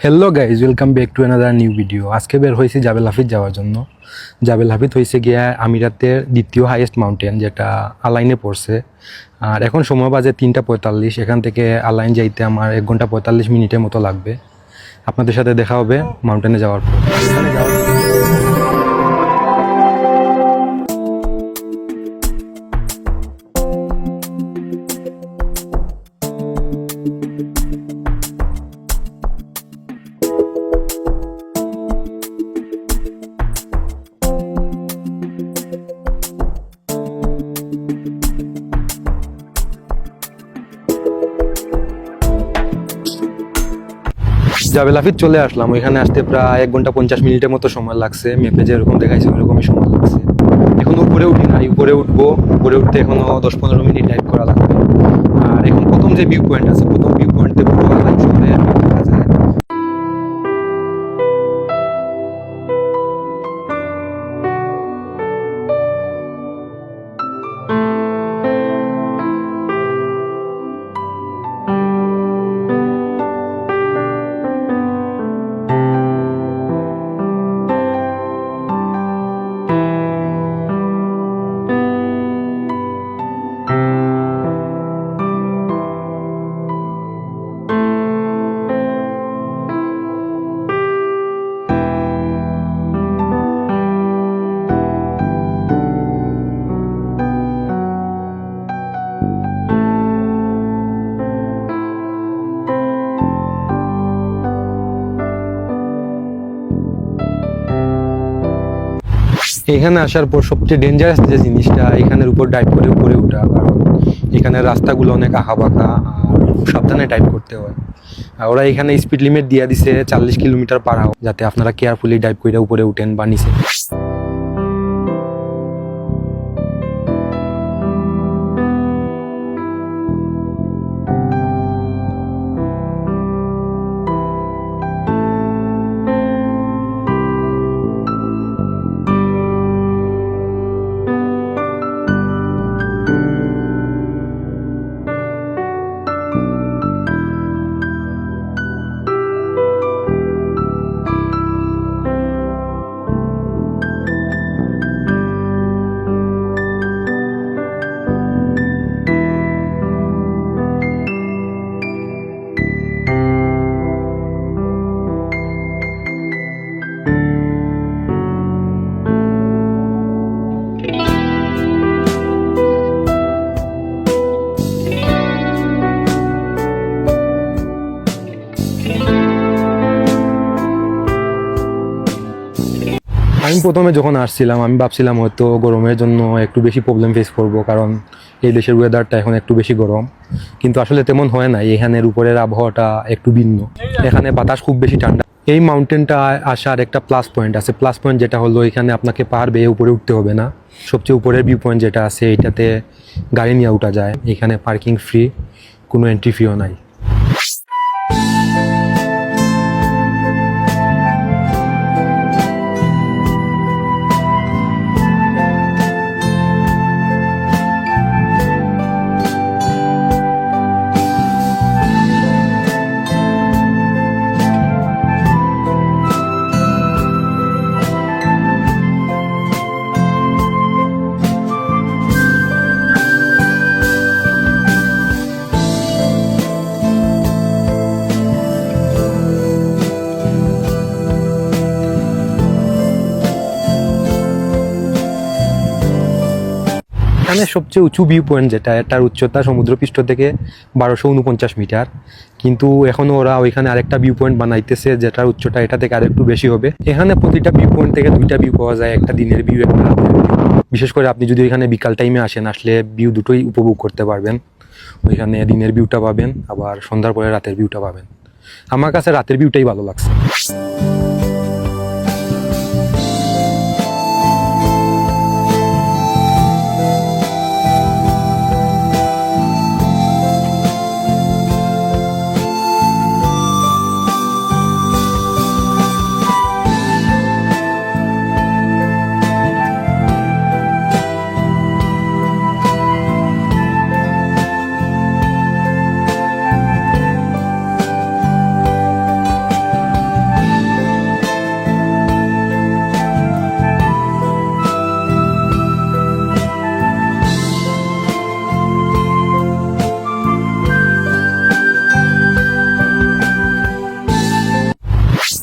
Hello guys, welcome back to another new video. আজকে বের হয়েছি জাবেল হাফিজ যাওয়ার জন্য। জাবেল হাফিজ হয়েছে গিয়া আমিরাতের দ্বিতীয় হাইয়েস্ট মাউন্টেন, যেটা আলাইনে পড়ছে। আর এখন সময় বাজে 3:45। এখান থেকে আলাইন যাইতে আমার 1 ঘন্টা 45 মিনিটের মতো লাগবে। আপনাদের সাথে দেখা হবে মাউন্টেনে যাওয়ার পর। জাবেল হাফিজ চলে আসলাম। ওইখানে আসতে প্রায় 1 ঘন্টা 50 মিনিটের মতো সময় লাগছে। ম্যাপে যেরকম দেখাইছে ওইরকমই সময় লাগছে। এখন উপরে উঠি নাই, উপরে উঠবো। উপরে উঠতে এখনো 10-15 মিনিট ড্রাইভ করা লাগবে। আর এখন প্রথম যে ভিউ পয়েন্ট আছে, প্রথম ভিউ পয়েন্টে পুরো আলাইন শহরে দেখা যায়। এখানে আসার পর সবচেয়ে ডেঞ্জারাস যে জিনিসটা, এখানের উপর ডাইভ করে উপরে ওঠা। কারণ এখানে রাস্তাগুলো অনেক আঁকাবাঁকা আর খুব সাবধানে ডাইভ করতে হয়। আর ওরা এখানে স্পিড লিমিট দিয়ে দিছে 40 কিলোমিটার পার আওয়ার, যাতে আপনারা কেয়ারফুলি ডাইভ করে উপরে উঠেন বা নিচে। আমি প্রথমে যখন আসছিলাম আমি ভাবছিলাম হয়তো গরমের জন্য একটু বেশি প্রবলেম ফেস করব, কারণ এই দেশের ওয়েদারটা এখন একটু বেশি গরম। কিন্তু আসলে তেমন হয় না। এখানের উপরের আবহাওয়াটা একটু ভিন্ন। এখানে বাতাস খুব বেশি ঠান্ডা। এই মাউন্টেনটা আসার একটা প্লাস পয়েন্ট আছে। প্লাস পয়েন্ট যেটা হলো, এখানে আপনাকে পাহাড় বেয়ে উপরে উঠতে হবে না। সবচেয়ে উপরের ভিউ পয়েন্ট যেটা আছে, এটাতে গাড়ি নিয়ে উঠা যায়। এখানে পার্কিং ফ্রি, কোনো এন্ট্রি ফিও নাই। এখানে সবচেয়ে উঁচু ভিউ পয়েন্ট যেটা, এটার উচ্চতা সমুদ্রপৃষ্ঠ থেকে 1249 মিটার। কিন্তু এখনো ওরা ওইখানে আরেকটা ভিউ পয়েন্ট বানাইতেছে, যেটার উচ্চতা এটা থেকে আরেকটু বেশি হবে। এখানে প্রতিটা ভিউ পয়েন্ট থেকে 2টা ভিউ পাওয়া যায়, একটা দিনের ভিউ, একটা রাতের ভিউ। বিশেষ করে আপনি যদি এখানে বিকাল টাইমে আসেন, আসলে ভিউ দুটোই উপভোগ করতে পারবেন। ওইখানে দিনের ভিউটা পাবেন, আবার সন্ধ্যার পরে রাতের ভিউটা পাবেন। আমার কাছে রাতের ভিউটাই ভালো লাগছে।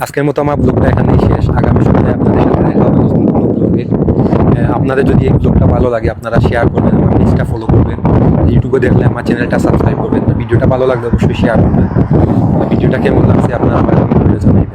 আজকের মতো আমার ব্লগটা এখানেই শেষ। আগামী সপ্তাহে আপনাদের সাথে দেখা হবে নতুন কোনো ব্লগে। আপনাদের যদি এই ব্লগটা ভালো লাগে আপনারা শেয়ার করবেন, আমার পেজটা ফলো করবেন, ইউটিউবে দেখলে আমার চ্যানেলটা সাবস্ক্রাইব করবেন। ভিডিওটা ভালো লাগলে অবশ্যই শেয়ার করবেন। ভিডিওটা কেমন লাগছে আপনারা আমাকে কমেন্টে জানাবেন।